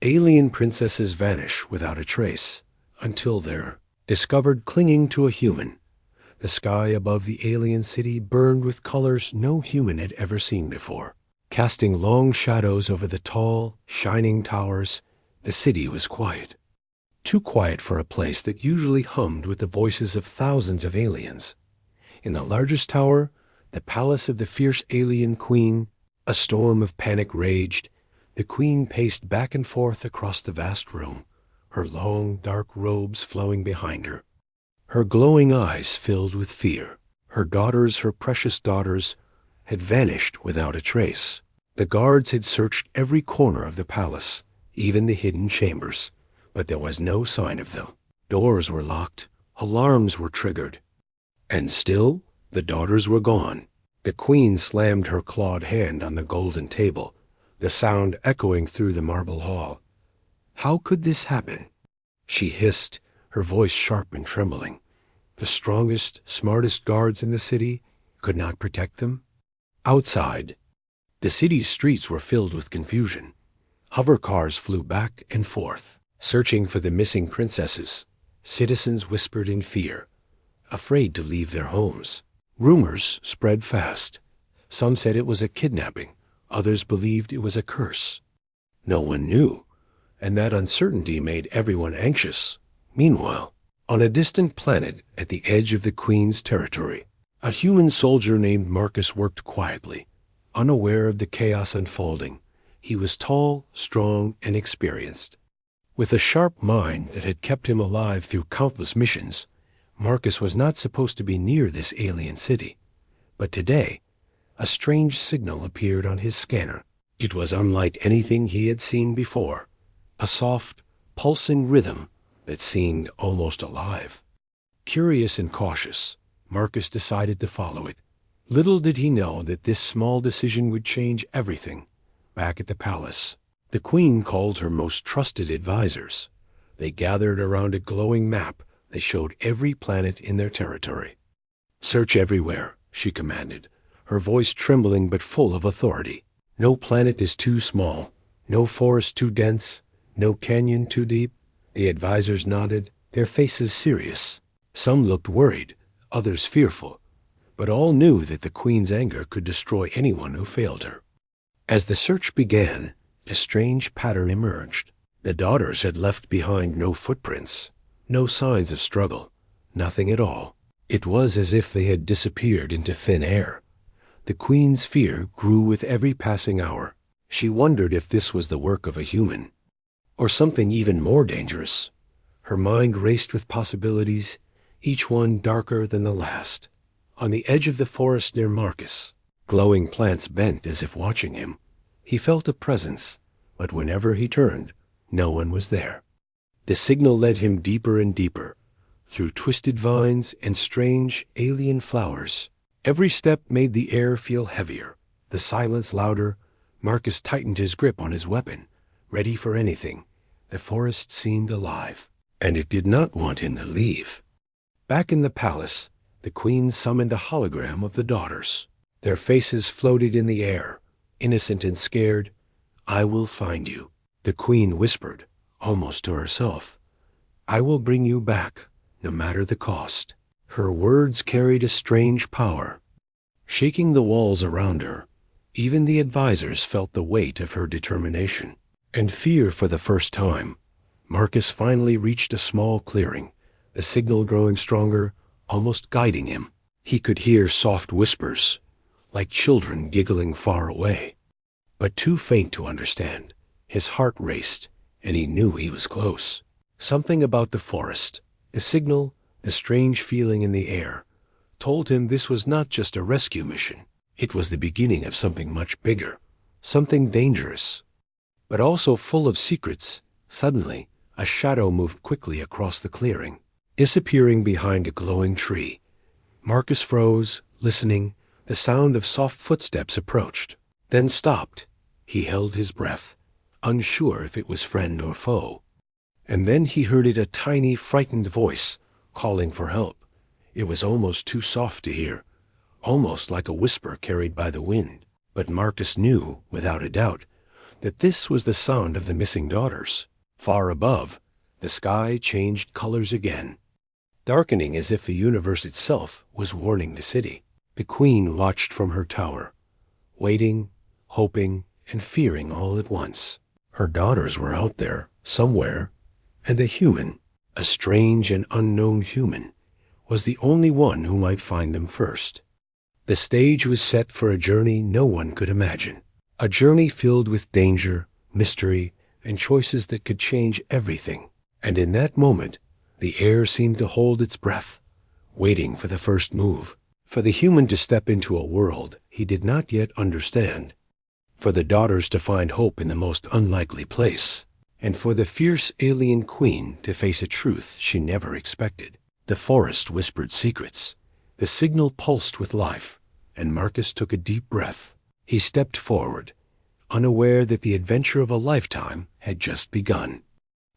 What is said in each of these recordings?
Alien princesses vanish without a trace, until they're discovered clinging to a human. The sky above the alien city burned with colors no human had ever seen before. Casting long shadows over the tall, shining towers, the city was quiet. Too quiet for a place that usually hummed with the voices of thousands of aliens. In the largest tower, the palace of the fierce alien queen, a storm of panic raged. The queen paced back and forth across the vast room, her long, dark robes flowing behind her. Her glowing eyes filled with fear. Her daughters, her precious daughters, had vanished without a trace. The guards had searched every corner of the palace, even the hidden chambers, but there was no sign of them. Doors were locked, alarms were triggered, and still the daughters were gone. The queen slammed her clawed hand on the golden table, the sound echoing through the marble hall. How could this happen? She hissed, her voice sharp and trembling. The strongest, smartest guards in the city could not protect them? Outside, the city's streets were filled with confusion. Hover cars flew back and forth, searching for the missing princesses. Citizens whispered in fear, afraid to leave their homes. Rumors spread fast. Some said it was a kidnapping. Others believed it was a curse. No one knew, and that uncertainty made everyone anxious. Meanwhile, on a distant planet at the edge of the Queen's territory, a human soldier named Marcus worked quietly, unaware of the chaos unfolding. He was tall, strong, and experienced. With a sharp mind that had kept him alive through countless missions, Marcus was not supposed to be near this alien city. But today, a strange signal appeared on his scanner. It was unlike anything he had seen before, a soft, pulsing rhythm that seemed almost alive. Curious and cautious, Marcus decided to follow it. Little did he know that this small decision would change everything. Back at the palace, the queen called her most trusted advisors. They gathered around a glowing map that showed every planet in their territory. "Search everywhere," she commanded, her voice trembling but full of authority. "No planet is too small, no forest too dense, no canyon too deep." The advisors nodded, their faces serious. Some looked worried, others fearful, but all knew that the queen's anger could destroy anyone who failed her. As the search began, a strange pattern emerged. The daughters had left behind no footprints, no signs of struggle, nothing at all. It was as if they had disappeared into thin air. The queen's fear grew with every passing hour. She wondered if this was the work of a human, or something even more dangerous. Her mind raced with possibilities, each one darker than the last. On the edge of the forest near Marcus, glowing plants bent as if watching him. He felt a presence, but whenever he turned, no one was there. The signal led him deeper and deeper, through twisted vines and strange alien flowers. Every step made the air feel heavier, the silence louder. Marcus tightened his grip on his weapon, ready for anything. The forest seemed alive, and it did not want him to leave. Back in the palace, the queen summoned a hologram of the daughters. Their faces floated in the air, innocent and scared. "I will find you," the queen whispered, almost to herself. "I will bring you back, no matter the cost." Her words carried a strange power. Shaking the walls around her, even the advisors felt the weight of her determination. And fear for the first time, Marcus finally reached a small clearing, the signal growing stronger, almost guiding him. He could hear soft whispers, like children giggling far away, but too faint to understand. His heart raced, and he knew he was close. Something about the forest, the signal, the strange feeling in the air, told him this was not just a rescue mission. It was the beginning of something much bigger, something dangerous, but also full of secrets. Suddenly, a shadow moved quickly across the clearing, disappearing behind a glowing tree. Marcus froze, listening. The sound of soft footsteps approached, then stopped. He held his breath, unsure if it was friend or foe. And then he heard it, a tiny, frightened voice, calling for help. It was almost too soft to hear, almost like a whisper carried by the wind. But Marcus knew, without a doubt, that this was the sound of the missing daughters. Far above, the sky changed colors again, darkening as if the universe itself was warning the city. The queen watched from her tower, waiting, hoping, and fearing all at once. Her daughters were out there, somewhere, and a human, a strange and unknown human, was the only one who might find them first. The stage was set for a journey no one could imagine, a journey filled with danger, mystery, and choices that could change everything. And in that moment, the air seemed to hold its breath, waiting for the first move, for the human to step into a world he did not yet understand, for the daughters to find hope in the most unlikely place, and for the fierce alien queen to face a truth she never expected. The forest whispered secrets. The signal pulsed with life, and Marcus took a deep breath. He stepped forward, unaware that the adventure of a lifetime had just begun.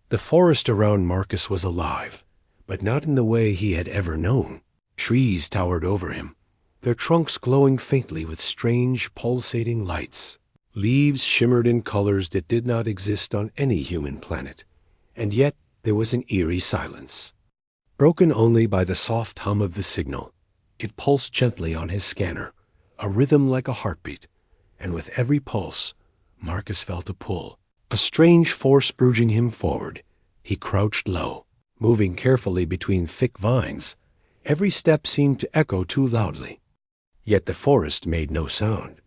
The forest around Marcus was alive, but not in the way he had ever known. Trees towered over him, their trunks glowing faintly with strange, pulsating lights. Leaves shimmered in colors that did not exist on any human planet, and yet there was an eerie silence, broken only by the soft hum of the signal. It pulsed gently on his scanner, a rhythm like a heartbeat, and with every pulse, Marcus felt a pull, a strange force urging him forward. He crouched low, moving carefully between thick vines. Every step seemed to echo too loudly, yet the forest made no sound.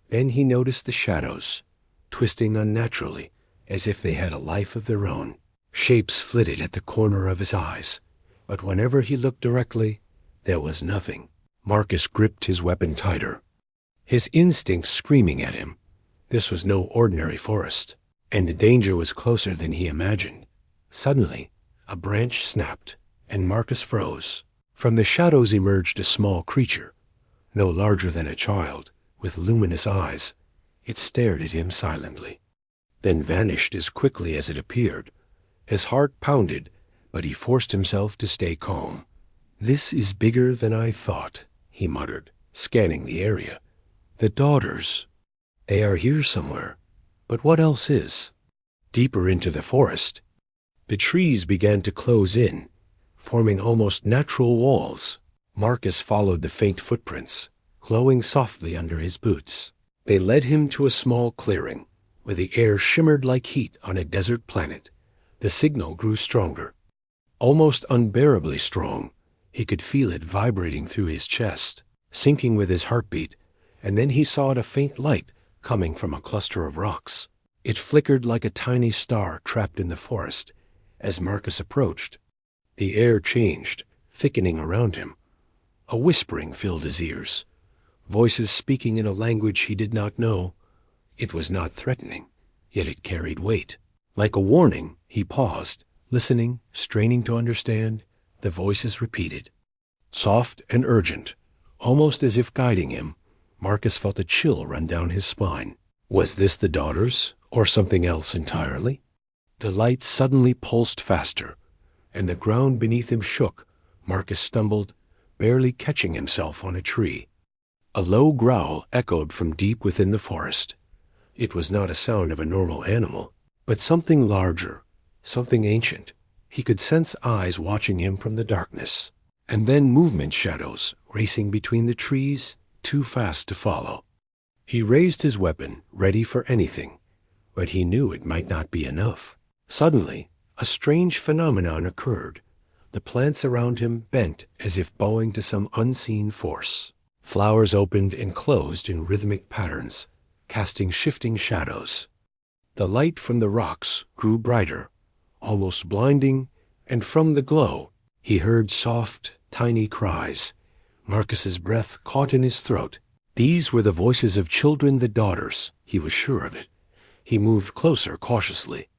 Then he noticed the shadows, twisting unnaturally, as if they had a life of their own. Shapes flitted at the corner of his eyes, but whenever he looked directly, there was nothing. Marcus gripped his weapon tighter, his instincts screaming at him. This was no ordinary forest, and the danger was closer than he imagined. Suddenly, a branch snapped, and Marcus froze. From the shadows emerged a small creature, no larger than a child, with luminous eyes. It stared at him silently, then vanished as quickly as it appeared. His heart pounded, but he forced himself to stay calm. "This is bigger than I thought," he muttered, scanning the area. "The daughters. They are here somewhere. But what else is?" Deeper into the forest, the trees began to close in, forming almost natural walls. Marcus followed the faint footprints, glowing softly under his boots. They led him to a small clearing, where the air shimmered like heat on a desert planet. The signal grew stronger, almost unbearably strong. He could feel it vibrating through his chest, syncing with his heartbeat, and then he saw a faint light coming from a cluster of rocks. It flickered like a tiny star trapped in the forest. As Marcus approached, the air changed, thickening around him. A whispering filled his ears, voices speaking in a language he did not know. It was not threatening, yet it carried weight. Like a warning, he paused, listening, straining to understand. The voices repeated, soft and urgent, almost as if guiding him. Marcus felt a chill run down his spine. Was this the daughters, or something else entirely? The light suddenly pulsed faster, and the ground beneath him shook. Marcus stumbled, barely catching himself on a tree. A low growl echoed from deep within the forest. It was not a sound of a normal animal, but something larger, something ancient. He could sense eyes watching him from the darkness, and then movement shadows racing between the trees, too fast to follow. He raised his weapon, ready for anything, but he knew it might not be enough. Suddenly, a strange phenomenon occurred. The plants around him bent as if bowing to some unseen force. Flowers opened and closed in rhythmic patterns, casting shifting shadows. The light from the rocks grew brighter, almost blinding, and from the glow, he heard soft, tiny cries. Marcus's breath caught in his throat. These were the voices of children, the daughters. He was sure of it. He moved closer cautiously,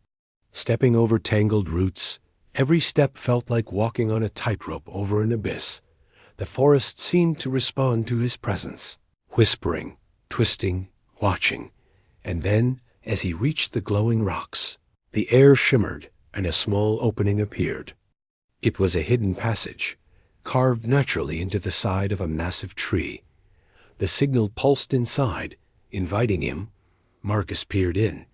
stepping over tangled roots. Every step felt like walking on a tightrope over an abyss. The forest seemed to respond to his presence, whispering, twisting, watching. And then, as he reached the glowing rocks, the air shimmered and a small opening appeared. It was a hidden passage, carved naturally into the side of a massive tree. The signal pulsed inside, inviting him. Marcus peered in,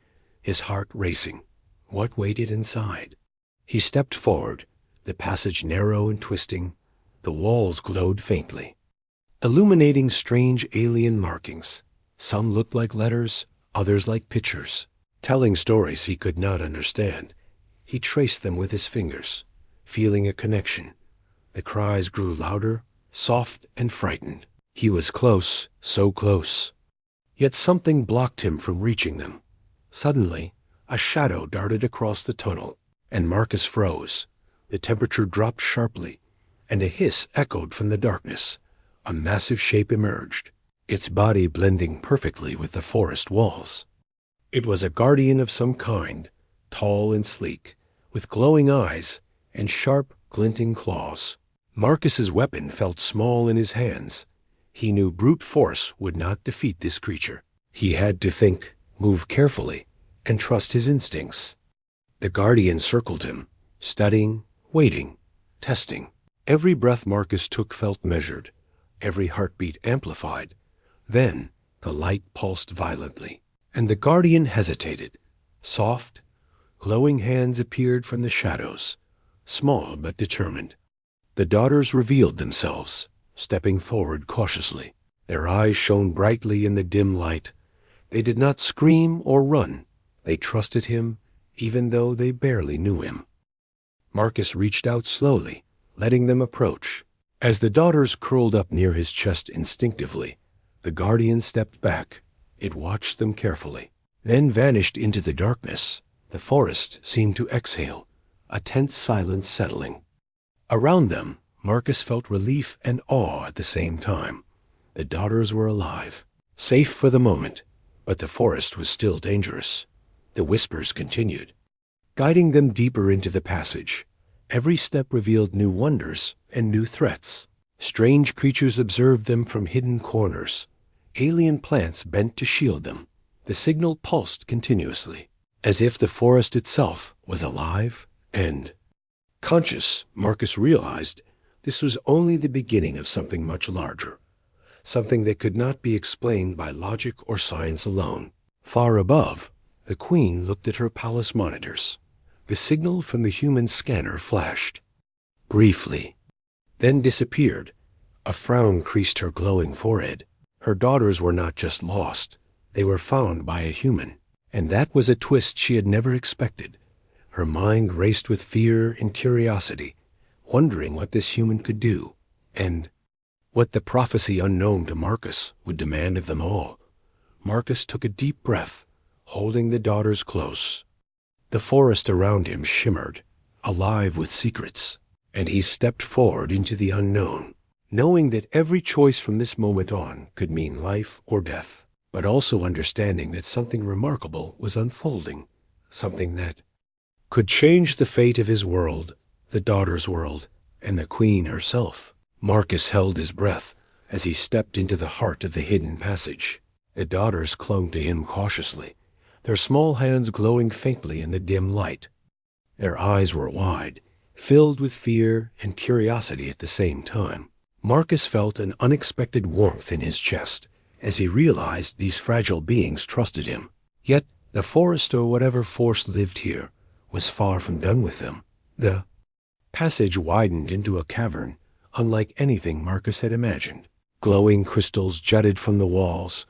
his heart racing. What waited inside? He stepped forward, the passage narrow and twisting. The walls glowed faintly, illuminating strange alien markings. Some looked like letters, others like pictures, telling stories he could not understand. He traced them with his fingers, feeling a connection. The cries grew louder, soft and frightened. He was close, so close. Yet something blocked him from reaching them. Suddenly, a shadow darted across the tunnel, and Marcus froze. The temperature dropped sharply, and a hiss echoed from the darkness. A massive shape emerged, its body blending perfectly with the forest walls. It was a guardian of some kind, tall and sleek, with glowing eyes and sharp, glinting claws. Marcus's weapon felt small in his hands. He knew brute force would not defeat this creature. He had to think, move carefully, and trust his instincts. The guardian circled him, studying, waiting, testing. Every breath Marcus took felt measured, every heartbeat amplified. Then the light pulsed violently, and the guardian hesitated. Soft, glowing hands appeared from the shadows, small but determined. The daughters revealed themselves, stepping forward cautiously. Their eyes shone brightly in the dim light. They did not scream or run. They trusted him, even though they barely knew him. Marcus reached out slowly, letting them approach. As the daughters curled up near his chest instinctively, the guardian stepped back. It watched them carefully, then vanished into the darkness. The forest seemed to exhale, a tense silence settling. Around them, Marcus felt relief and awe at the same time. The daughters were alive, safe for the moment, but the forest was still dangerous. The whispers continued, guiding them deeper into the passage. Every step revealed new wonders and new threats. Strange creatures observed them from hidden corners. Alien plants bent to shield them. The signal pulsed continuously, as if the forest itself was alive and conscious. Marcus realized this was only the beginning of something much larger, something that could not be explained by logic or science alone. Far above, the queen looked at her palace monitors. The signal from the human scanner flashed briefly, then disappeared. A frown creased her glowing forehead. Her daughters were not just lost, they were found by a human, and that was a twist she had never expected. Her mind raced with fear and curiosity, wondering what this human could do, and what the prophecy unknown to Marcus would demand of them all. Marcus took a deep breath, holding the daughters close. The forest around him shimmered, alive with secrets, and he stepped forward into the unknown, knowing that every choice from this moment on could mean life or death, but also understanding that something remarkable was unfolding, something that could change the fate of his world, the daughter's world, and the queen herself. Marcus held his breath as he stepped into the heart of the hidden passage. The daughters clung to him cautiously, their small hands glowing faintly in the dim light. Their eyes were wide, filled with fear and curiosity at the same time. Marcus felt an unexpected warmth in his chest as he realized these fragile beings trusted him. Yet the forest, or whatever force lived here, was far from done with them. The passage widened into a cavern unlike anything Marcus had imagined. Glowing crystals jutted from the walls,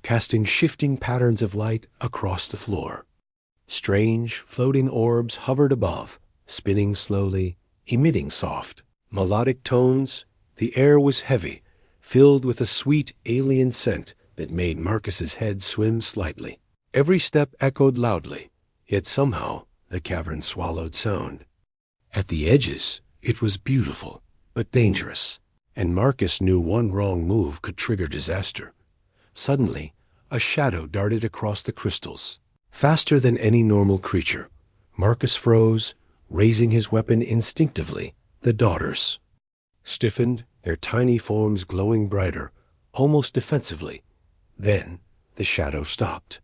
casting shifting patterns of light across the floor. Strange, floating orbs hovered above, spinning slowly, emitting soft, melodic tones. The air was heavy, filled with a sweet alien scent that made Marcus's head swim slightly. Every step echoed loudly, yet somehow the cavern swallowed sound. At the edges, it was beautiful, but dangerous, and Marcus knew one wrong move could trigger disaster. Suddenly, a shadow darted across the crystals. Faster than any normal creature, Marcus froze, raising his weapon instinctively. The daughters stiffened, their tiny forms glowing brighter, almost defensively. Then the shadow stopped,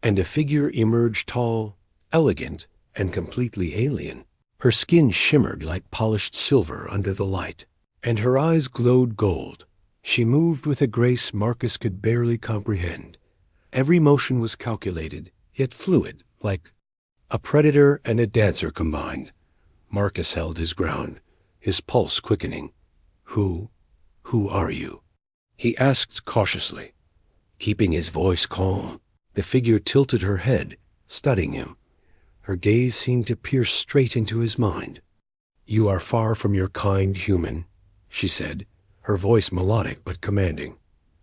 and a figure emerged, tall, elegant, and completely alien. Her skin shimmered like polished silver under the light, and her eyes glowed gold. She moved with a grace Marcus could barely comprehend. Every motion was calculated, yet fluid, like a predator and a dancer combined. Marcus held his ground, his pulse quickening. Who are you? He asked cautiously, keeping his voice calm. The figure tilted her head, studying him. Her gaze seemed to pierce straight into his mind. You are far from your kind human, she said, her voice melodic but commanding.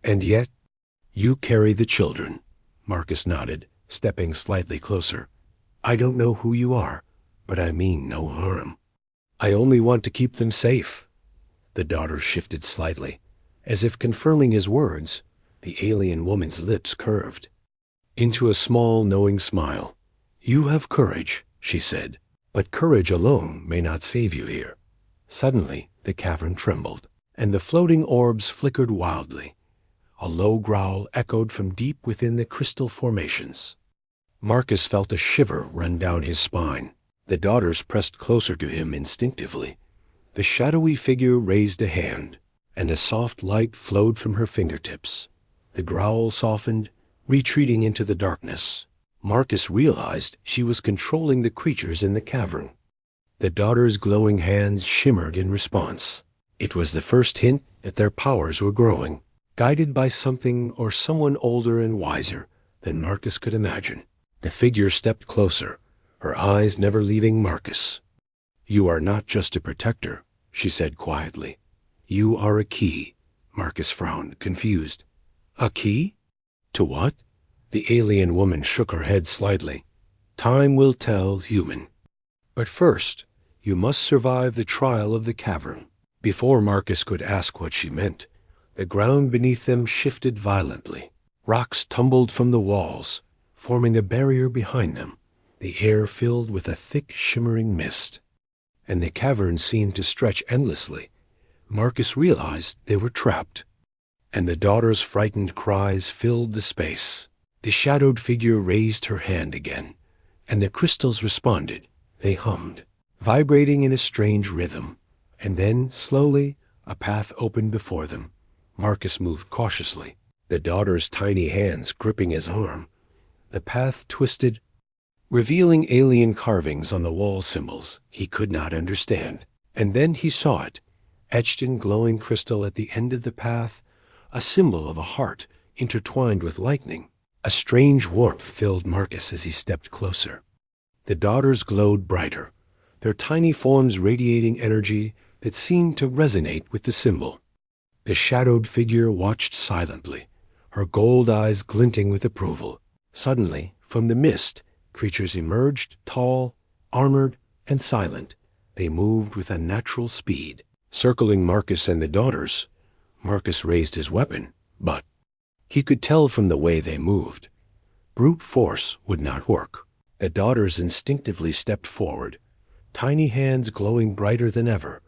And yet, you carry the children. Marcus nodded, stepping slightly closer. I don't know who you are, but I mean no harm. I only want to keep them safe. The daughter shifted slightly. As if confirming his words, the alien woman's lips curved into a small, knowing smile. You have courage, she said, but courage alone may not save you here. Suddenly, the cavern trembled, and the floating orbs flickered wildly. A low growl echoed from deep within the crystal formations. Marcus felt a shiver run down his spine. The daughters pressed closer to him instinctively. The shadowy figure raised a hand, and a soft light flowed from her fingertips. The growl softened, retreating into the darkness. Marcus realized she was controlling the creatures in the cavern. The daughters' glowing hands shimmered in response. It was the first hint that their powers were growing, guided by something or someone older and wiser than Marcus could imagine. The figure stepped closer, her eyes never leaving Marcus. You are not just a protector, she said quietly. You are a key. Marcus frowned, confused. A key? To what? The alien woman shook her head slightly. Time will tell, human. But first, you must survive the trial of the cavern. Before Marcus could ask what she meant, the ground beneath them shifted violently. Rocks tumbled from the walls, forming a barrier behind them. The air filled with a thick, shimmering mist, and the cavern seemed to stretch endlessly. Marcus realized they were trapped, and the daughter's frightened cries filled the space. The shadowed figure raised her hand again, and the crystals responded. They hummed, vibrating in a strange rhythm. And then, slowly, a path opened before them. Marcus moved cautiously, the daughter's tiny hands gripping his arm. The path twisted, revealing alien carvings on the wall symbols he could not understand. And then he saw it, etched in glowing crystal at the end of the path, a symbol of a heart intertwined with lightning. A strange warmth filled Marcus as he stepped closer. The daughters glowed brighter, their tiny forms radiating energy that seemed to resonate with the symbol. The shadowed figure watched silently, her gold eyes glinting with approval. Suddenly, from the mist, creatures emerged, tall, armored, and silent. They moved with unnatural speed, circling Marcus and the daughters. Marcus raised his weapon, but he could tell from the way they moved. Brute force would not work. The daughters instinctively stepped forward, tiny hands glowing brighter than ever.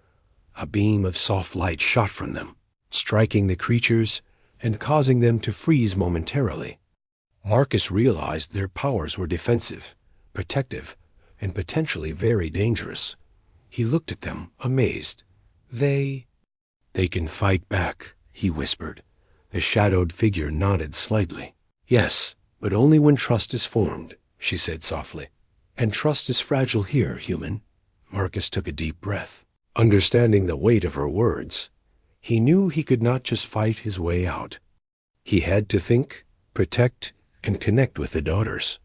A beam of soft light shot from them, striking the creatures and causing them to freeze momentarily. Marcus realized their powers were defensive, protective, and potentially very dangerous. He looked at them, amazed. They can fight back, he whispered. The shadowed figure nodded slightly. Yes, but only when trust is formed, she said softly. And trust is fragile here, human. Marcus took a deep breath, understanding the weight of her words. He knew he could not just fight his way out. He had to think, protect, and connect with the daughters.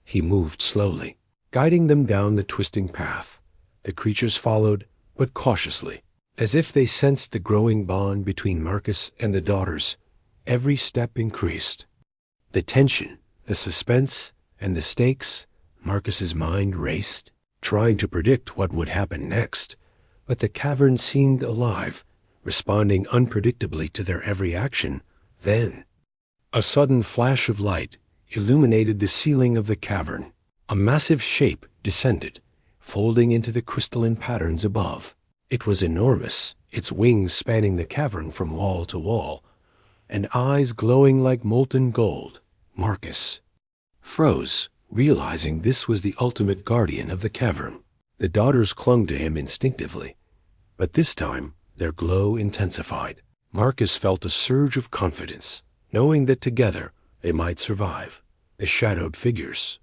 He moved slowly, guiding them down the twisting path. The creatures followed, but cautiously, as if they sensed the growing bond between Marcus and the daughters. Every step increased. The tension, the suspense, and the stakes. Marcus's mind raced, trying to predict what would happen next. But the cavern seemed alive, responding unpredictably to their every action. Then, a sudden flash of light illuminated the ceiling of the cavern. A massive shape descended, folding into the crystalline patterns above. It was enormous, its wings spanning the cavern from wall to wall, and eyes glowing like molten gold. Marcus froze, realizing this was the ultimate guardian of the cavern. The daughters clung to him instinctively, but this time their glow intensified. Marcus felt a surge of confidence, knowing that together they might survive. The shadowed figures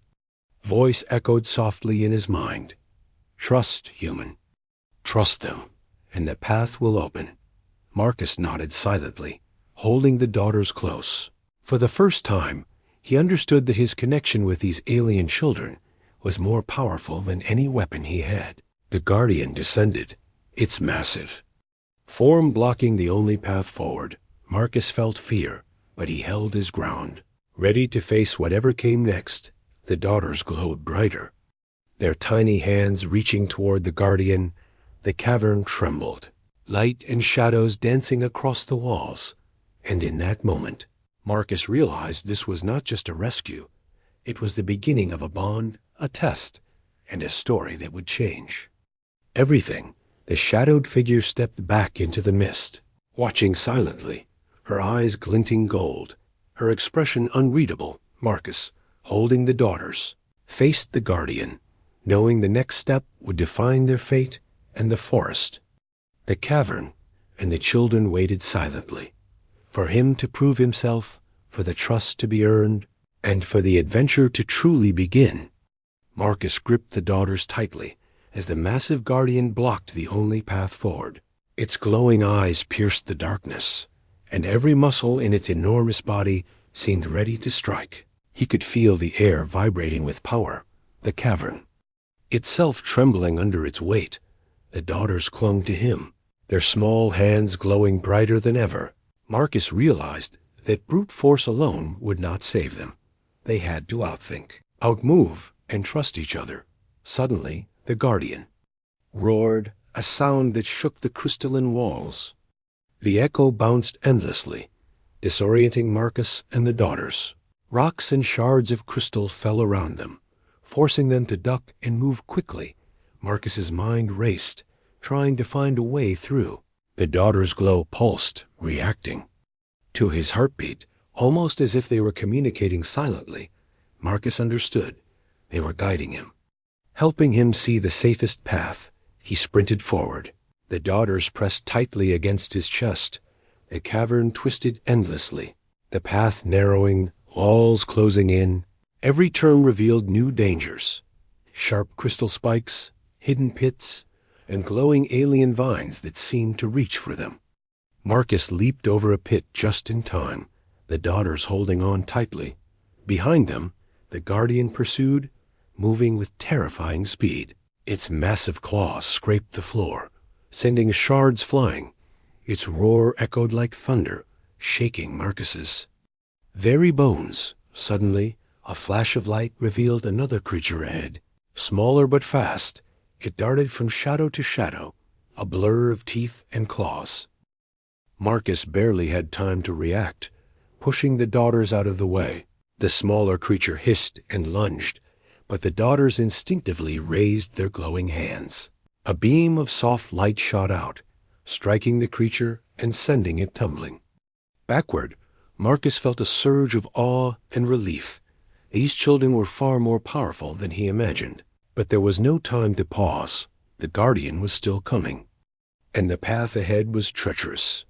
Voice echoed softly in his mind. Trust, human. Trust them, and the path will open. Marcus nodded silently, holding the daughters close. For the first time, he understood that his connection with these alien children was more powerful than any weapon he had. The Guardian descended. It's massive. Form blocking the only path forward. Marcus felt fear, but he held his ground. Ready to face whatever came next, the daughters glowed brighter. Their tiny hands reaching toward the Guardian, the cavern trembled. Light and shadows dancing across the walls. And in that moment, Marcus realized this was not just a rescue. It was the beginning of a bond, a test, and a story that would change everything. The shadowed figure stepped back into the mist, watching silently, her eyes glinting gold, her expression unreadable. Marcus, holding the daughters, faced the Guardian, knowing the next step would define their fate and the forest. The cavern and the children waited silently, for him to prove himself, for the trust to be earned, and for the adventure to truly begin. Marcus gripped the daughters tightly as the massive Guardian blocked the only path forward. Its glowing eyes pierced the darkness, and every muscle in its enormous body seemed ready to strike. He could feel the air vibrating with power, the cavern itself trembling under its weight. The daughters clung to him, their small hands glowing brighter than ever. Marcus realized that brute force alone would not save them. They had to outthink, outmove, and trust each other. Suddenly, the Guardian roared, a sound that shook the crystalline walls. The echo bounced endlessly, disorienting Marcus and the daughters. Rocks and shards of crystal fell around them, forcing them to duck and move quickly. Marcus's mind raced, trying to find a way through. The daughters' glow pulsed, reacting to his heartbeat, almost as if they were communicating silently. Marcus understood. They were guiding him, helping him see the safest path. He sprinted forward. The daughters pressed tightly against his chest. The cavern twisted endlessly, the path narrowing, walls closing in. Every turn revealed new dangers. Sharp crystal spikes, hidden pits, and glowing alien vines that seemed to reach for them. Marcus leaped over a pit just in time, the daughters holding on tightly. Behind them, the Guardian pursued, moving with terrifying speed. Its massive claws scraped the floor, sending shards flying. Its roar echoed like thunder, shaking Marcus's very bones. Suddenly, a flash of light revealed another creature ahead. Smaller but fast, it darted from shadow to shadow, a blur of teeth and claws. Marcus barely had time to react, pushing the daughters out of the way. The smaller creature hissed and lunged, but the daughters instinctively raised their glowing hands. A beam of soft light shot out, striking the creature and sending it tumbling backward. Marcus felt a surge of awe and relief. These children were far more powerful than he imagined. But there was no time to pause. The Guardian was still coming, and the path ahead was treacherous.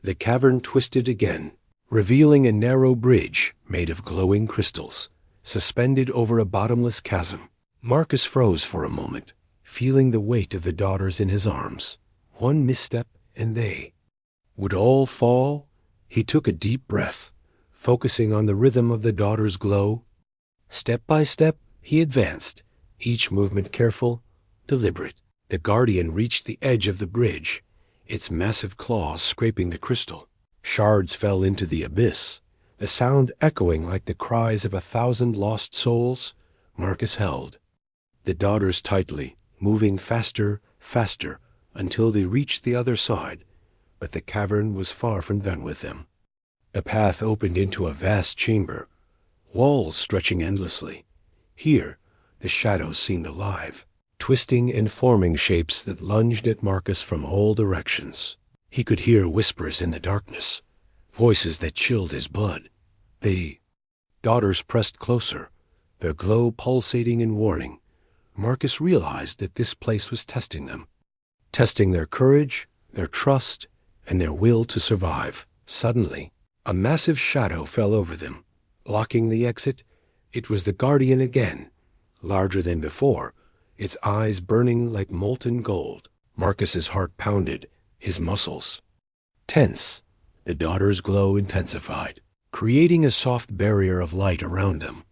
The cavern twisted again, revealing a narrow bridge made of glowing crystals, suspended over a bottomless chasm. Marcus froze for a moment, feeling the weight of the daughters in his arms. One misstep, and they would all fall. He took a deep breath, focusing on the rhythm of the daughters' glow. Step by step, he advanced, each movement careful, deliberate. The Guardian reached the edge of the bridge, its massive claws scraping the crystal. Shards fell into the abyss, the sound echoing like the cries of 1,000 lost souls. Marcus held the daughters tightly, moving faster, faster, until they reached the other side. But the cavern was far from done with them. The path opened into a vast chamber, walls stretching endlessly. Here, the shadows seemed alive, twisting and forming shapes that lunged at Marcus from all directions. He could hear whispers in the darkness, voices that chilled his blood. The daughters pressed closer, their glow pulsating in warning. Marcus realized that this place was testing them, testing their courage, their trust, and their will to survive. Suddenly, a massive shadow fell over them, blocking the exit. It was the Guardian again, larger than before, its eyes burning like molten gold. Marcus's heart pounded, his muscles tense. The daughter's glow intensified, creating a soft barrier of light around them.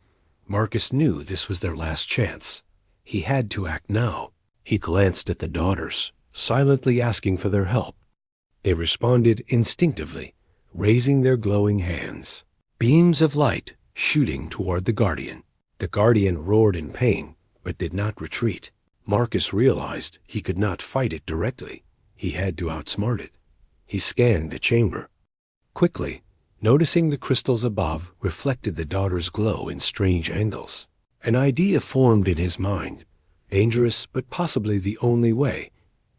Marcus knew this was their last chance. He had to act now. He glanced at the daughters, silently asking for their help. They responded instinctively, raising their glowing hands. Beams of light shooting toward the Guardian. The Guardian roared in pain, but did not retreat. Marcus realized he could not fight it directly. He had to outsmart it. He scanned the chamber. Quickly, noticing the crystals above reflected the daughter's glow in strange angles. An idea formed in his mind, dangerous but possibly the only way.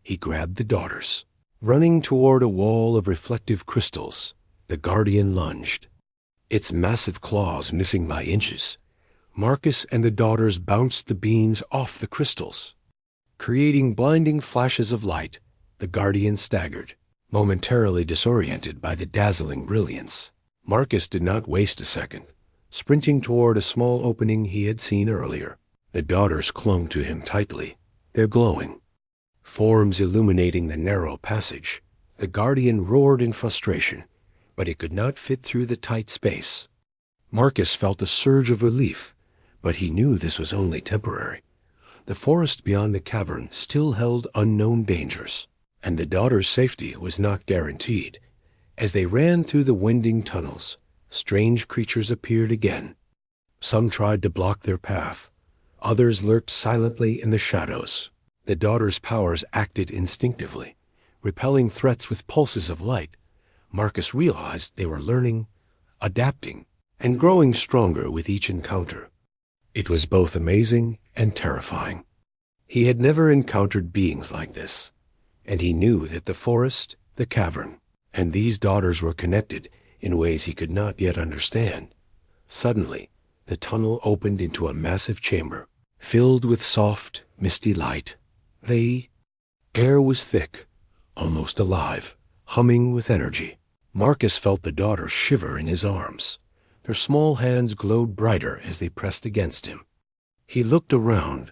He grabbed the daughters. Running toward a wall of reflective crystals, the Guardian lunged, its massive claws missing by inches. Marcus and the daughters bounced the beams off the crystals. Creating blinding flashes of light, the Guardian staggered, momentarily disoriented by the dazzling brilliance. Marcus did not waste a second, sprinting toward a small opening he had seen earlier. The daughters clung to him tightly, their glowing forms illuminating the narrow passage. The Guardian roared in frustration, but it could not fit through the tight space. Marcus felt a surge of relief, but he knew this was only temporary. The forest beyond the cavern still held unknown dangers, and the daughters' safety was not guaranteed. As they ran through the winding tunnels, strange creatures appeared again. Some tried to block their path. Others lurked silently in the shadows. The daughters' powers acted instinctively, repelling threats with pulses of light. Marcus realized they were learning, adapting, and growing stronger with each encounter. It was both amazing and terrifying. He had never encountered beings like this, and he knew that the forest, the cavern, and these daughters were connected in ways he could not yet understand. Suddenly, the tunnel opened into a massive chamber, filled with soft, misty light. The air was thick, almost alive, humming with energy. Marcus felt the daughters shiver in his arms. Their small hands glowed brighter as they pressed against him. He looked around,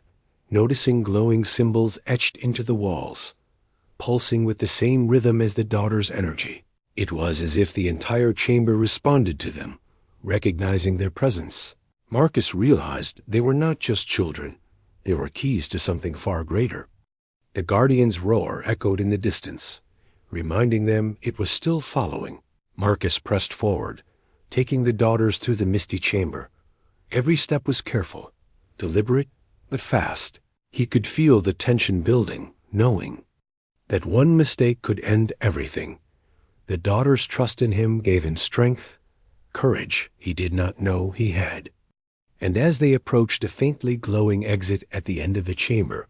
noticing glowing symbols etched into the walls, pulsing with the same rhythm as the daughters' energy. It was as if the entire chamber responded to them, recognizing their presence. Marcus realized they were not just children. They were keys to something far greater. The Guardian's roar echoed in the distance, reminding them it was still following. Marcus pressed forward, taking the daughters through the misty chamber. Every step was careful, deliberate, but fast. He could feel the tension building, knowing that one mistake could end everything. The daughters' trust in him gave him strength, courage he did not know he had. And as they approached a faintly glowing exit at the end of the chamber,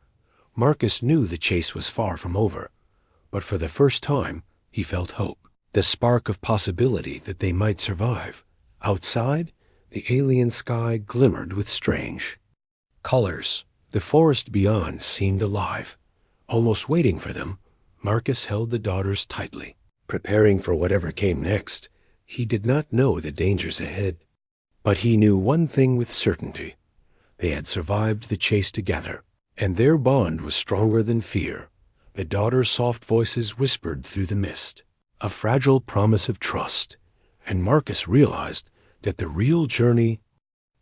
Marcus knew the chase was far from over, but for the first time he felt hope, the spark of possibility that they might survive. Outside, the alien sky glimmered with strange colors. The forest beyond seemed alive, almost waiting for them. Marcus held the daughters tightly, preparing for whatever came next. He did not know the dangers ahead, but he knew one thing with certainty. They had survived the chase together, and their bond was stronger than fear. The daughters' soft voices whispered through the mist, a fragile promise of trust, and Marcus realized that the real journey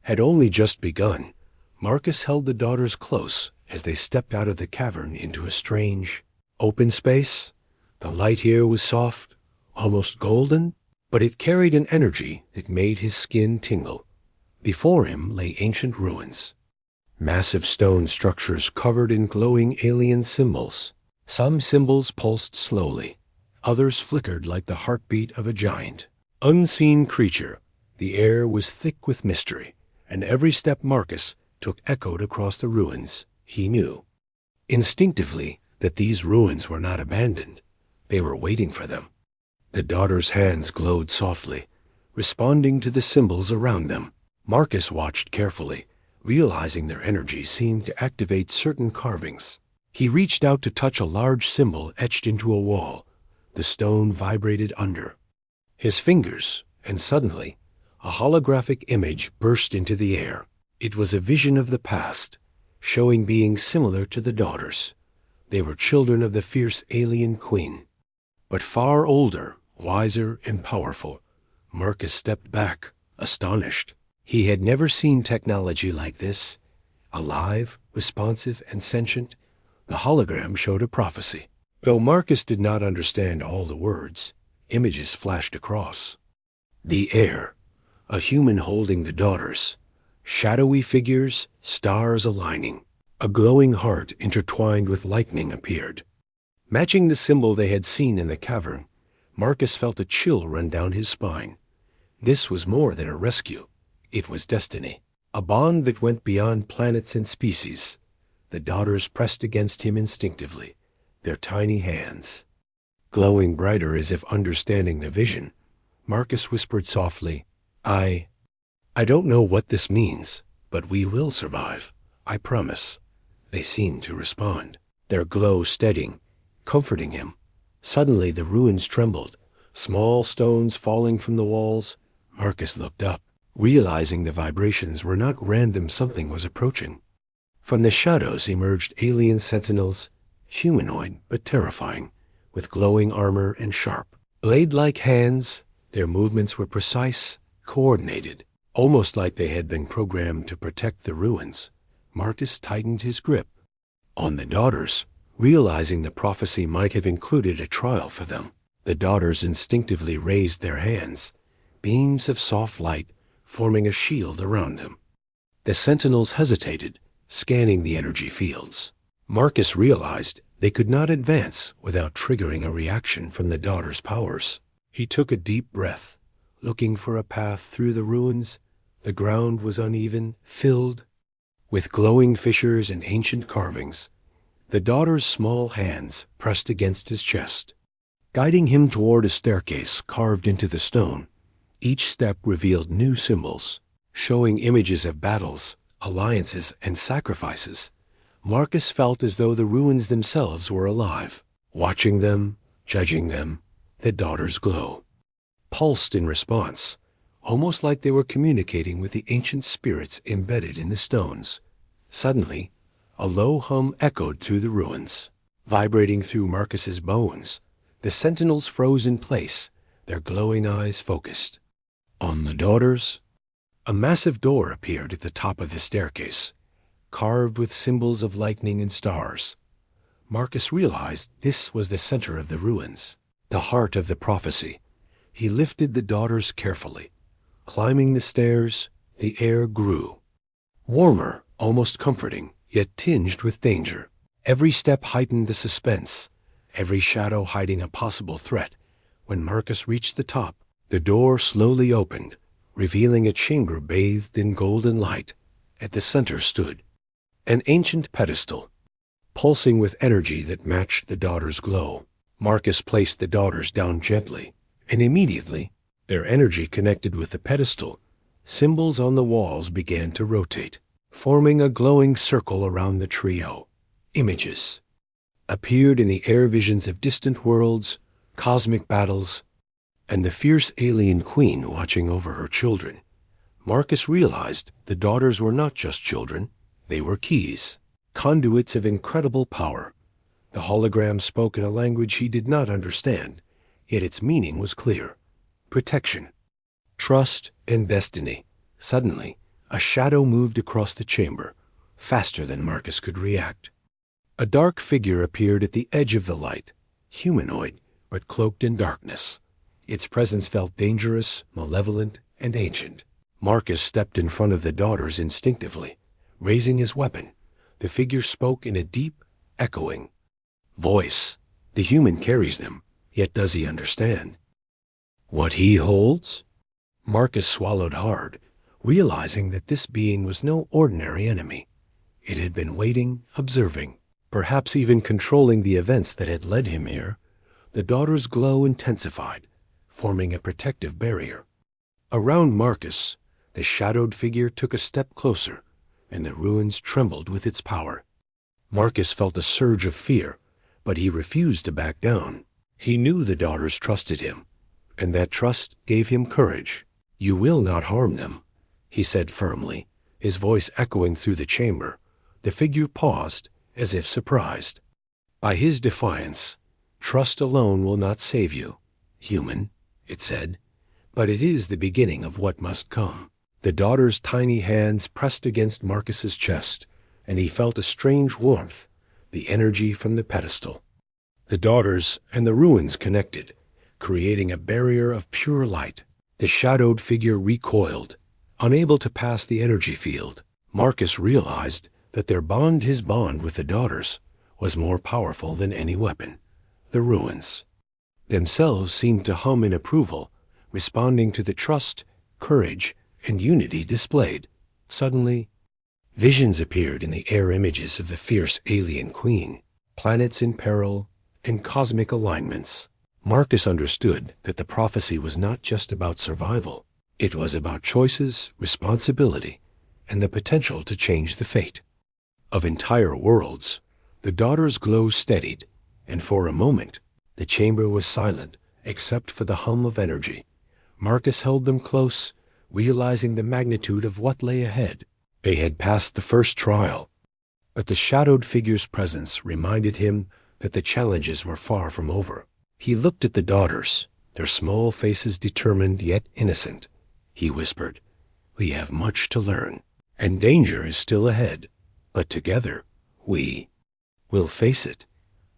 had only just begun. Marcus held the daughters close as they stepped out of the cavern into a strange, open space. The light here was soft, almost golden, but it carried an energy that made his skin tingle. Before him lay ancient ruins, massive stone structures covered in glowing alien symbols. Some symbols pulsed slowly, others flickered like the heartbeat of a giant, unseen creature. The air was thick with mystery, and every step Marcus took echoed across the ruins. He knew, instinctively, that these ruins were not abandoned. They were waiting for them. The daughters' hands glowed softly, responding to the symbols around them. Marcus watched carefully, realizing their energy seemed to activate certain carvings. He reached out to touch a large symbol etched into a wall. The stone vibrated under his fingers, and suddenly, a holographic image burst into the air. It was a vision of the past, showing beings similar to the daughters. They were children of the fierce alien queen. But far older, wiser, and powerful. Marcus stepped back, astonished. He had never seen technology like this. Alive, responsive, and sentient, the hologram showed a prophecy. Though Marcus did not understand all the words, images flashed across. The air, a human holding the daughters, shadowy figures, stars aligning. A glowing heart intertwined with lightning appeared. Matching the symbol they had seen in the cavern, Marcus felt a chill run down his spine. This was more than a rescue. It was destiny. A bond that went beyond planets and species. The daughters pressed against him instinctively, their tiny hands. Glowing brighter as if understanding the vision, Marcus whispered softly, I don't know what this means, but we will survive. I promise. They seemed to respond, their glow steadying, comforting him. Suddenly the ruins trembled, small stones falling from the walls. Marcus looked up, realizing the vibrations were not random. Something was approaching. From the shadows emerged alien sentinels, humanoid but terrifying, with glowing armor and sharp, blade-like hands. Their movements were precise, coordinated, almost like they had been programmed to protect the ruins. Marcus tightened his grip on the daughters, realizing the prophecy might have included a trial for them. The daughters instinctively raised their hands, beams of soft light forming a shield around them. The sentinels hesitated, scanning the energy fields. Marcus realized they could not advance without triggering a reaction from the daughters' powers. He took a deep breath, looking for a path through the ruins. The ground was uneven, filled with glowing fissures and ancient carvings. The daughter's small hands pressed against his chest, guiding him toward a staircase carved into the stone. Each step revealed new symbols, showing images of battles, alliances, and sacrifices. Marcus felt as though the ruins themselves were alive, watching them, judging them. The daughters' glow pulsed in response, almost like they were communicating with the ancient spirits embedded in the stones. Suddenly, a low hum echoed through the ruins, vibrating through Marcus's bones. The sentinels froze in place, their glowing eyes focused on the daughters. A massive door appeared at the top of the staircase, carved with symbols of lightning and stars. Marcus realized this was the center of the ruins, the heart of the prophecy. He lifted the daughters carefully. Climbing the stairs, the air grew. Warmer, almost comforting, yet tinged with danger. Every step heightened the suspense, every shadow hiding a possible threat. When Marcus reached the top, the door slowly opened, revealing a chamber bathed in golden light. At the center stood an ancient pedestal, pulsing with energy that matched the daughters' glow. Marcus placed the daughters down gently, and immediately their energy connected with the pedestal. Symbols on the walls began to rotate, forming a glowing circle around the trio. Images appeared in the air, visions of distant worlds, cosmic battles, and the fierce alien queen watching over her children. Marcus realized the daughters were not just children, they were keys, conduits of incredible power. The hologram spoke in a language he did not understand, yet its meaning was clear. Protection, trust, and destiny. Suddenly, a shadow moved across the chamber, faster than Marcus could react. A dark figure appeared at the edge of the light, humanoid, but cloaked in darkness. Its presence felt dangerous, malevolent, and ancient. Marcus stepped in front of the daughters instinctively, raising his weapon. The figure spoke in a deep, echoing voice. The human carries them, yet does he understand what he holds? Marcus swallowed hard, realizing that this being was no ordinary enemy. It had been waiting, observing, perhaps even controlling the events that had led him here. The daughter's glow intensified, forming a protective barrier. Around Marcus, the shadowed figure took a step closer, and the ruins trembled with its power. Marcus felt a surge of fear, but he refused to back down. He knew the daughters trusted him, and that trust gave him courage. "You will not harm them," he said firmly, his voice echoing through the chamber. The figure paused, as if surprised. By his defiance, trust alone will not save you, human, it said, but it is the beginning of what must come. The daughter's tiny hands pressed against Marcus's chest, and he felt a strange warmth, the energy from the pedestal. The daughters and the ruins connected, creating a barrier of pure light. The shadowed figure recoiled, unable to pass the energy field. Marcus realized that his bond with the daughters, was more powerful than any weapon. The ruins themselves seemed to hum in approval, responding to the trust, courage, and unity displayed. Suddenly, visions appeared in the air, images of the fierce alien queen, planets in peril, and cosmic alignments. Marcus understood that the prophecy was not just about survival. It was about choices, responsibility, and the potential to change the fate of entire worlds. The daughter's glow steadied, and for a moment, the chamber was silent, except for the hum of energy. Marcus held them close, realizing the magnitude of what lay ahead. They had passed the first trial, but the shadowed figure's presence reminded him that the challenges were far from over. He looked at the daughters, their small faces determined yet innocent. He whispered, "We have much to learn, and danger is still ahead, but together we will face it."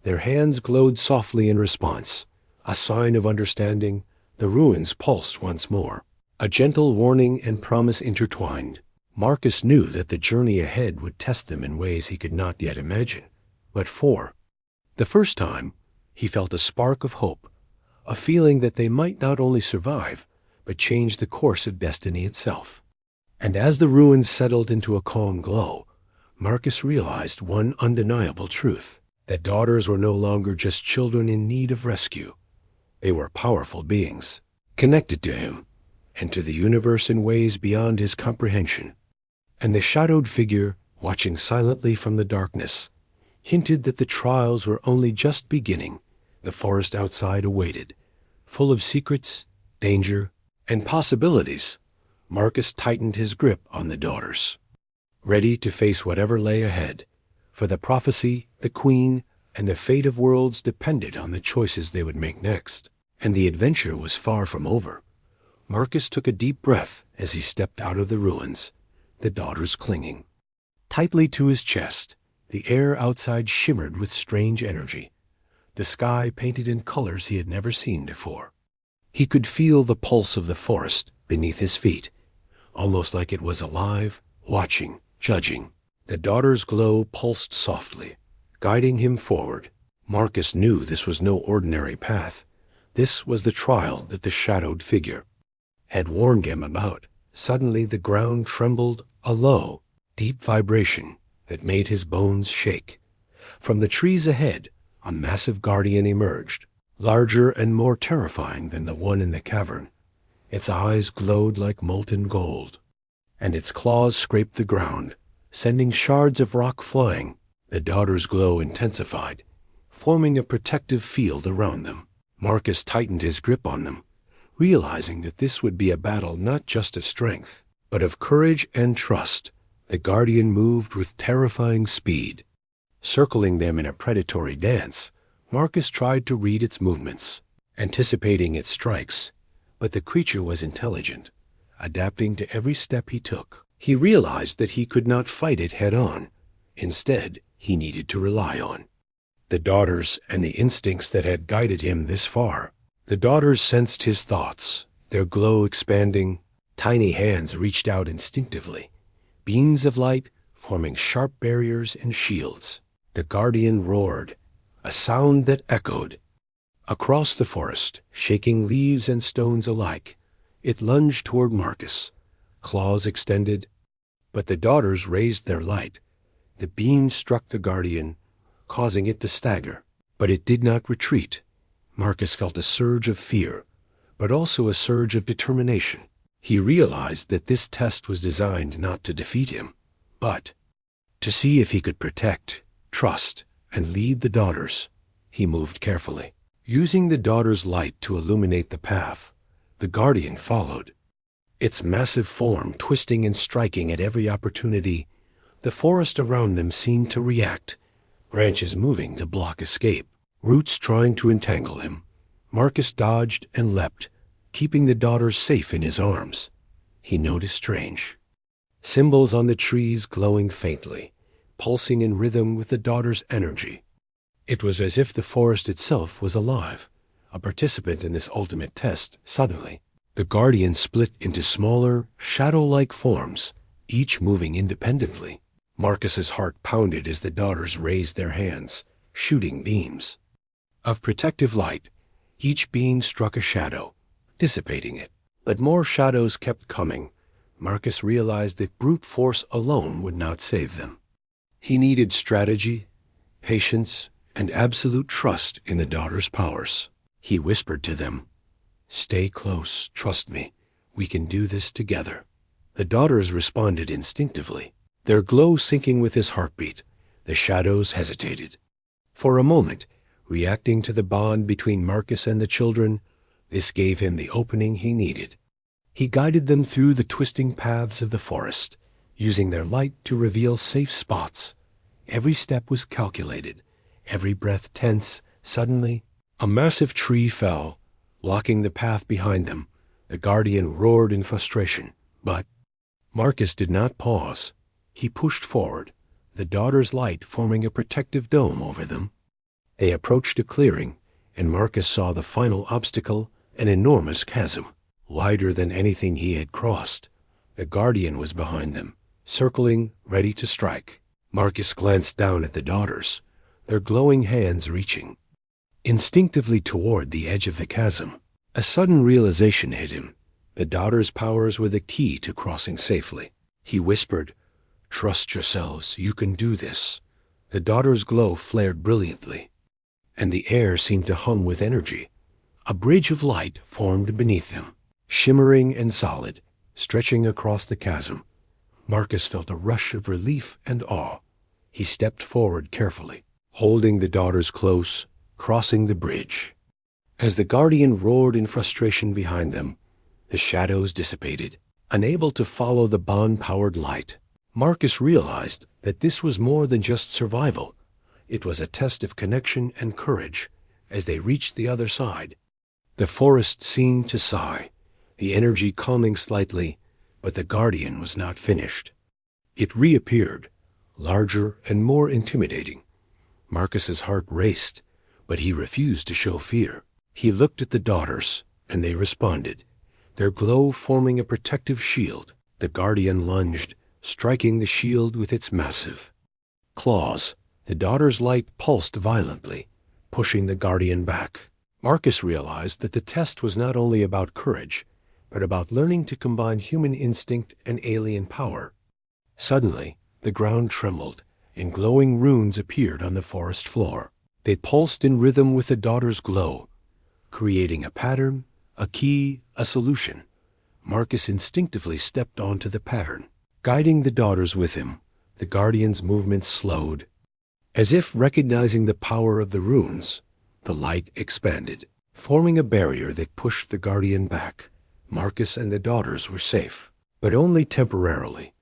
Their hands glowed softly in response, a sign of understanding. The ruins pulsed once more, a gentle warning and promise intertwined. Marcus knew that the journey ahead would test them in ways he could not yet imagine, but for the first time, he felt a spark of hope, a feeling that they might not only survive, but change the course of destiny itself. And as the ruins settled into a calm glow, Marcus realized one undeniable truth, that daughters were no longer just children in need of rescue. They were powerful beings, connected to him, and to the universe in ways beyond his comprehension. And the shadowed figure, watching silently from the darkness, hinted that the trials were only just beginning. The forest outside awaited, full of secrets, danger, and possibilities. Marcus tightened his grip on the daughters, ready to face whatever lay ahead, for the prophecy, the queen, and the fate of worlds depended on the choices they would make next. And the adventure was far from over. Marcus took a deep breath as he stepped out of the ruins, the daughters clinging tightly to his chest. The air outside shimmered with strange energy, the sky painted in colors he had never seen before. He could feel the pulse of the forest beneath his feet, almost like it was alive, watching, judging. The daughter's glow pulsed softly, guiding him forward. Marcus knew this was no ordinary path. This was the trial that the shadowed figure had warned him about. Suddenly the ground trembled, a low, deep vibration that made his bones shake. From the trees ahead, a massive guardian emerged, larger and more terrifying than the one in the cavern. Its eyes glowed like molten gold, and its claws scraped the ground, sending shards of rock flying. The daughter's glow intensified, forming a protective field around them. Marcus tightened his grip on them, realizing that this would be a battle not just of strength, but of courage and trust. The guardian moved with terrifying speed, circling them in a predatory dance. Marcus tried to read its movements, anticipating its strikes, but the creature was intelligent, adapting to every step he took. He realized that he could not fight it head-on. Instead, he needed to rely on the daughters and the instincts that had guided him this far. The daughters sensed his thoughts, their glow expanding. Tiny hands reached out instinctively, beams of light forming sharp barriers and shields. The guardian roared, a sound that echoed across the forest, shaking leaves and stones alike. It lunged toward Marcus, claws extended, but the daughters raised their light. The beam struck the guardian, causing it to stagger, but it did not retreat. Marcus felt a surge of fear, but also a surge of determination. He realized that this test was designed not to defeat him, but to see if he could protect, trust, and lead the daughters. He moved carefully, using the daughter's light to illuminate the path. The guardian followed, its massive form twisting and striking at every opportunity. The forest around them seemed to react, branches moving to block escape, roots trying to entangle him. Marcus dodged and leapt, keeping the daughters safe in his arms. He noticed strange symbols on the trees glowing faintly, pulsing in rhythm with the daughters' energy. It was as if the forest itself was alive, a participant in this ultimate test. Suddenly, the guardians split into smaller, shadow-like forms, each moving independently. Marcus's heart pounded as the daughters raised their hands, shooting beams of protective light. Each beam struck a shadow, dissipating it. But more shadows kept coming. Marcus realized that brute force alone would not save them. He needed strategy, patience, and absolute trust in the daughters' powers. He whispered to them, "Stay close, trust me. We can do this together." The daughters responded instinctively, their glow syncing with his heartbeat. The shadows hesitated. For a moment, reacting to the bond between Marcus and the children, this gave him the opening he needed. He guided them through the twisting paths of the forest, using their light to reveal safe spots. Every step was calculated, every breath tense. Suddenly, a massive tree fell, blocking the path behind them. The guardian roared in frustration, but Marcus did not pause. He pushed forward, the daughter's light forming a protective dome over them. They approached a clearing, and Marcus saw the final obstacle, an enormous chasm, wider than anything he had crossed. The guardian was behind them, circling, ready to strike. Marcus glanced down at the daughters, their glowing hands reaching instinctively toward the edge of the chasm. A sudden realization hit him. The daughters' powers were the key to crossing safely. He whispered, "Trust yourselves, you can do this." The daughters' glow flared brilliantly, and the air seemed to hum with energy. A bridge of light formed beneath them, shimmering and solid, stretching across the chasm. Marcus felt a rush of relief and awe. He stepped forward carefully, holding the daughters close, crossing the bridge. As the guardian roared in frustration behind them, the shadows dissipated. Unable to follow the bond-powered light, Marcus realized that this was more than just survival. It was a test of connection and courage. As they reached the other side, the forest seemed to sigh, the energy calming slightly, but the guardian was not finished. It reappeared, larger and more intimidating. Marcus's heart raced, but he refused to show fear. He looked at the daughters, and they responded, their glow forming a protective shield. The guardian lunged, striking the shield with its massive claws. The daughter's light pulsed violently, pushing the guardian back. Marcus realized that the test was not only about courage, but about learning to combine human instinct and alien power. Suddenly, the ground trembled, and glowing runes appeared on the forest floor. They pulsed in rhythm with the daughter's glow, creating a pattern, a key, a solution. Marcus instinctively stepped onto the pattern, guiding the daughters with him. The guardian's movements slowed. As if recognizing the power of the runes, the light expanded, forming a barrier that pushed the guardian back. Marcus and the daughters were safe, but only temporarily.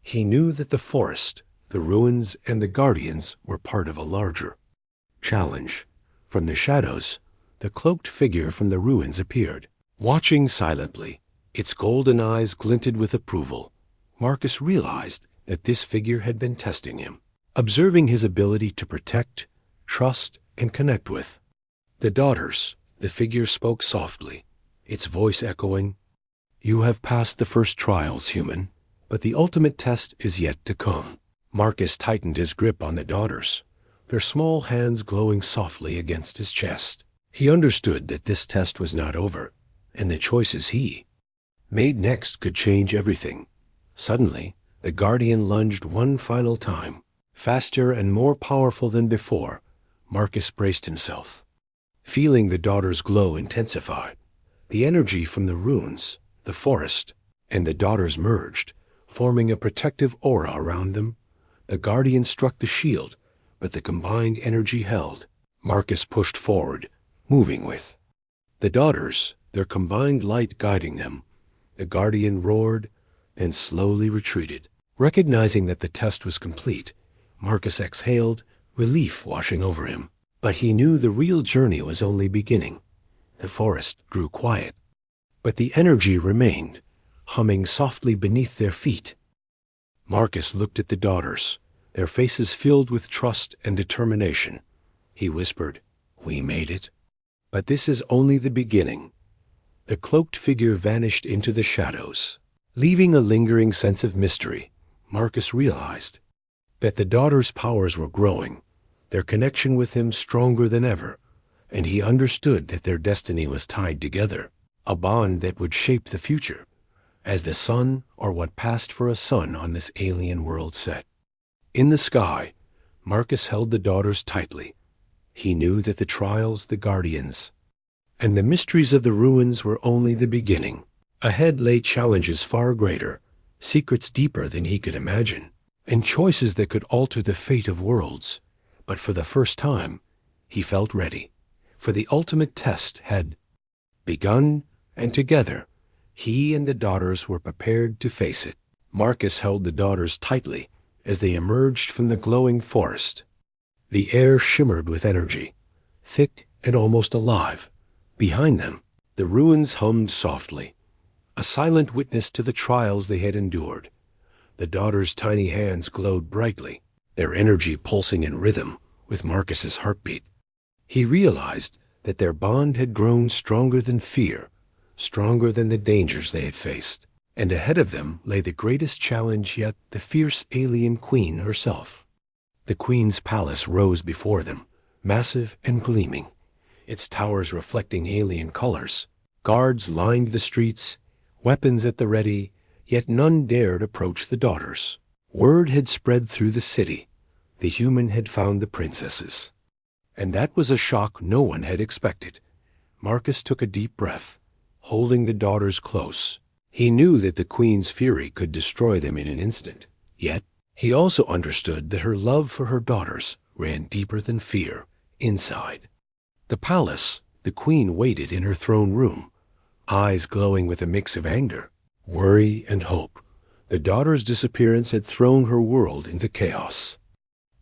He knew that the forest, the ruins, and the guardians were part of a larger challenge. From the shadows, the cloaked figure from the ruins appeared, watching silently. Its golden eyes glinted with approval. Marcus realized that this figure had been testing him, observing his ability to protect, trust, and connect with the daughters. The figure spoke softly, its voice echoing, "You have passed the first trials, human, but the ultimate test is yet to come." Marcus tightened his grip on the daughters, their small hands glowing softly against his chest. He understood that this test was not over, and the choices he made next could change everything. Suddenly, the guardian lunged one final time, faster and more powerful than before. Marcus braced himself, feeling the daughter's glow intensify. The energy from the runes, the forest, and the daughters merged, forming a protective aura around them. The guardian struck the shield, but the combined energy held. Marcus pushed forward, moving with the daughters, their combined light guiding them. The guardian roared and slowly retreated, Recognizing that the test was complete, Marcus exhaled, relief washing over him. But he knew the real journey was only beginning. The forest grew quiet, but the energy remained, humming softly beneath their feet. Marcus looked at the daughters, their faces filled with trust and determination. He whispered, "We made it. But this is only the beginning." The cloaked figure vanished into the shadows. Leaving a lingering sense of mystery, Marcus realized that the daughters' powers were growing, their connection with him stronger than ever, and he understood that their destiny was tied together, a bond that would shape the future, as the sun or what passed for a sun on this alien world set. In the sky, Marcus held the daughters tightly. He knew that the trials, the guardians, and the mysteries of the ruins were only the beginning. Ahead lay challenges far greater, secrets deeper than he could imagine, and choices that could alter the fate of worlds. But for the first time, he felt ready, for the ultimate test had begun, and together, he and the daughters were prepared to face it. Marcus held the daughters tightly as they emerged from the glowing forest. The air shimmered with energy, thick and almost alive. Behind them, the ruins hummed softly, a silent witness to the trials they had endured. The daughters' tiny hands glowed brightly, their energy pulsing in rhythm with Marcus's heartbeat. He realized that their bond had grown stronger than fear, stronger than the dangers they had faced. And ahead of them lay the greatest challenge yet, the fierce alien queen herself. The queen's palace rose before them, massive and gleaming, its towers reflecting alien colors. Guards lined the streets, weapons at the ready, yet none dared approach the daughters. Word had spread through the city. The human had found the princesses. And that was a shock no one had expected. Marcus took a deep breath, holding the daughters close. He knew that the queen's fury could destroy them in an instant. Yet, he also understood that her love for her daughters ran deeper than fear, inside. The palace, the queen waited in her throne room, eyes glowing with a mix of anger, worry, and hope. The daughters' disappearance had thrown her world into chaos.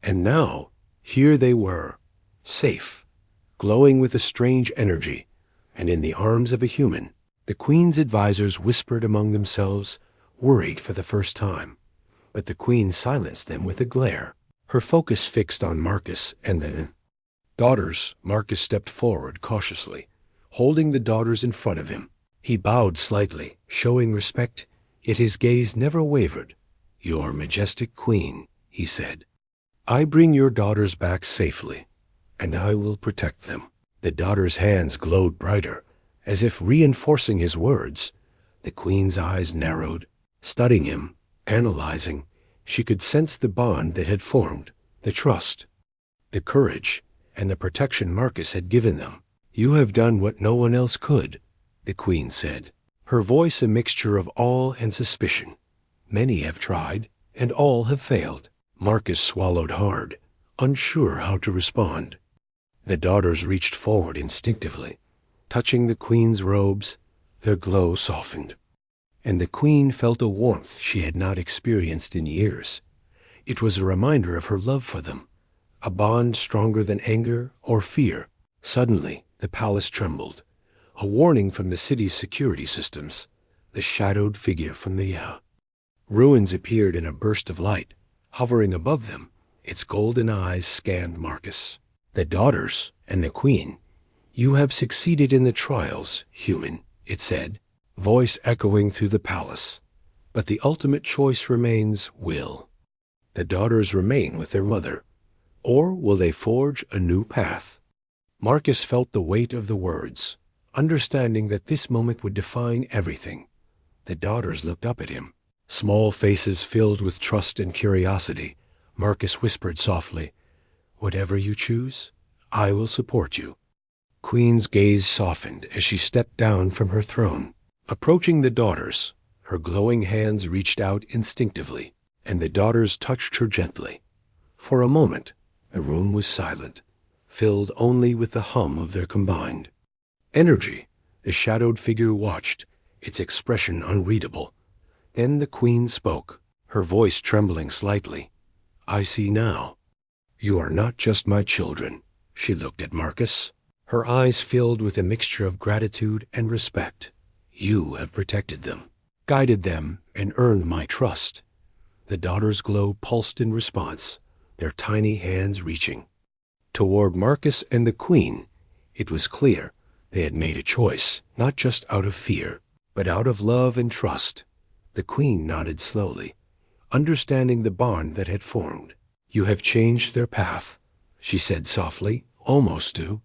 And now, here they were, safe, glowing with a strange energy, and in the arms of a human. The queen's advisors whispered among themselves, worried for the first time. But the queen silenced them with a glare, her focus fixed on Marcus and the daughters. Marcus stepped forward cautiously, holding the daughters in front of him. He bowed slightly, showing respect, yet his gaze never wavered. "Your majestic queen," he said, "I bring your daughters back safely, and I will protect them." The daughters' hands glowed brighter, as if reinforcing his words. The queen's eyes narrowed, studying him, analyzing. She could sense the bond that had formed, the trust, the courage, and the protection Marcus had given them. "You have done what no one else could," the queen said, her voice a mixture of awe and suspicion. "Many have tried, and all have failed." Marcus swallowed hard, unsure how to respond. The daughters reached forward instinctively, touching the queen's robes. Their glow softened, and the queen felt a warmth she had not experienced in years. It was a reminder of her love for them, a bond stronger than anger or fear. Suddenly, the palace trembled, a warning from the city's security systems. The shadowed figure from the ruins appeared in a burst of light. Hovering above them, its golden eyes scanned Marcus, the daughters, and the queen. "You have succeeded in the trials, human," it said, voice echoing through the palace. "But the ultimate choice remains will. The daughters remain with their mother, or will they forge a new path?" Marcus felt the weight of the words, understanding that this moment would define everything. The daughters looked up at him, small faces filled with trust and curiosity. Marcus whispered softly, "Whatever you choose, I will support you." Queen's gaze softened as she stepped down from her throne. Approaching the daughters, her glowing hands reached out instinctively, and the daughters touched her gently. For a moment, the room was silent, filled only with the hum of their combined energy. The shadowed figure watched, its expression unreadable. Then the queen spoke, her voice trembling slightly. "I see now. You are not just my children." She looked at Marcus, her eyes filled with a mixture of gratitude and respect. "You have protected them, guided them, and earned my trust." The daughter's glow pulsed in response, their tiny hands reaching toward Marcus and the queen. It was clear they had made a choice, not just out of fear, but out of love and trust. The queen nodded slowly, understanding the bond that had formed. "You have changed their path," she said softly, almost to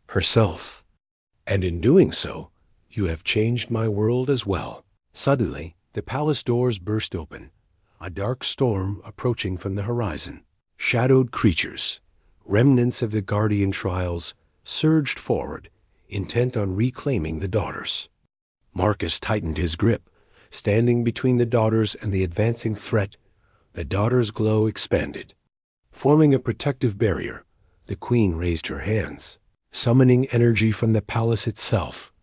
herself. "And in doing so, you have changed my world as well." Suddenly, the palace doors burst open, a dark storm approaching from the horizon. Shadowed creatures, remnants of the guardian trials, surged forward, intent on reclaiming the daughters. Marcus tightened his grip, standing between the daughters and the advancing threat. The daughters' glow expanded, forming a protective barrier. The queen raised her hands, summoning energy from the palace itself.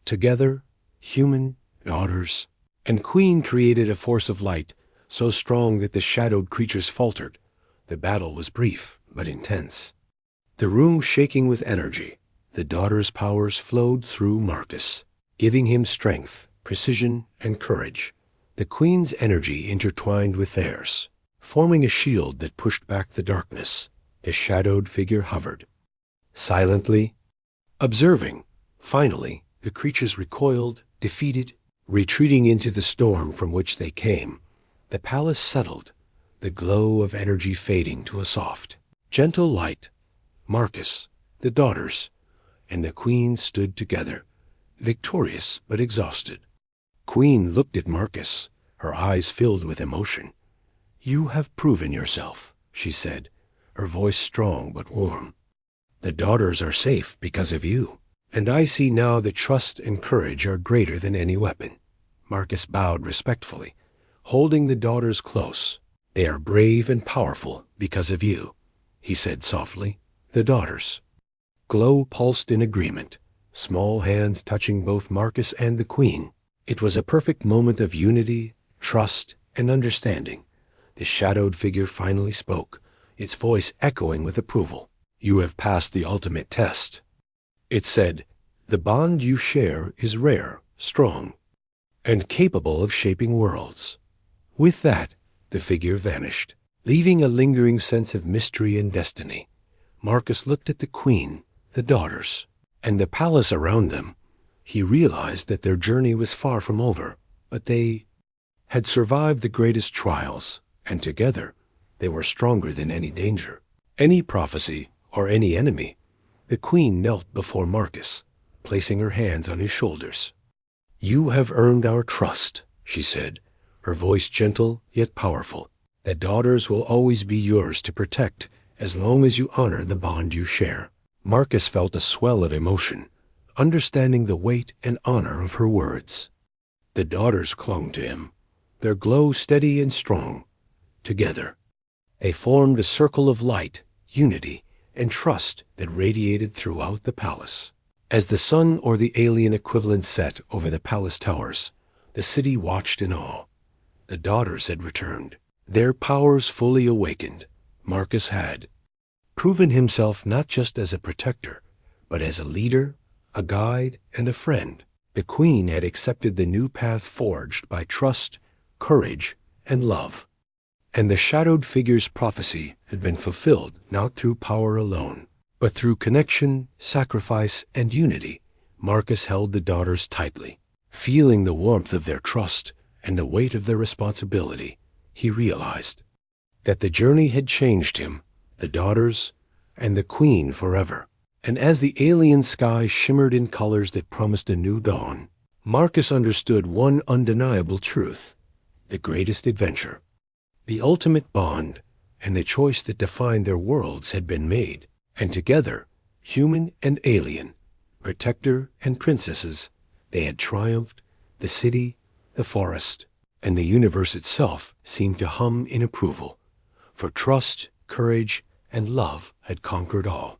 Together, human, daughters, and queen created a force of light so strong that the shadowed creatures faltered. The battle was brief but intense, the room shaking with energy. The daughters' powers flowed through Marcus, giving him strength, precision, and courage. The queen's energy intertwined with theirs, forming a shield that pushed back the darkness. The shadowed figure hovered, silently observing. Finally, the creatures recoiled, defeated, retreating into the storm from which they came. The palace settled, the glow of energy fading to a soft, gentle light. Marcus, the daughters, and the queen stood together, victorious but exhausted. Queen looked at Marcus, her eyes filled with emotion. "You have proven yourself," she said, her voice strong but warm. "The daughters are safe because of you, and I see now that trust and courage are greater than any weapon." Marcus bowed respectfully, holding the daughters close. "They are brave and powerful because of you," he said softly. The daughters' glow pulsed in agreement, small hands touching both Marcus and the queen. It was a perfect moment of unity, trust, and understanding. The shadowed figure finally spoke, its voice echoing with approval. "You have passed the ultimate test," it said. "The bond you share is rare, strong, and capable of shaping worlds." With that, the figure vanished, leaving a lingering sense of mystery and destiny. Marcus looked at the queen, the daughters, and the palace around them. He realized that their journey was far from over, but they had survived the greatest trials, and together they were stronger than any danger, any prophecy, or any enemy. The queen knelt before Marcus, placing her hands on his shoulders. "You have earned our trust," she said, her voice gentle yet powerful. "The daughters will always be yours to protect as long as you honor the bond you share." Marcus felt a swell of emotion, understanding the weight and honor of her words. The daughters clung to him, their glow steady and strong. Together, they formed a circle of light, unity, and trust that radiated throughout the palace. As the sun or the alien equivalent set over the palace towers, the city watched in awe. The daughters had returned, their powers fully awakened. Marcus had proven himself not just as a protector, but as a leader, a guide, and a friend. The queen had accepted the new path forged by trust, courage, and love. And the shadowed figure's prophecy had been fulfilled not through power alone, but through connection, sacrifice, and unity. Marcus held the daughters tightly, feeling the warmth of their trust and the weight of their responsibility. He realized that the journey had changed him, the daughters, and the queen forever. And as the alien sky shimmered in colors that promised a new dawn, Marcus understood one undeniable truth: the greatest adventure, the ultimate bond, and the choice that defined their worlds had been made. And together, human and alien, protector and princesses, they had triumphed. The city, the forest, and the universe itself seemed to hum in approval, for trust, courage, and love had conquered all.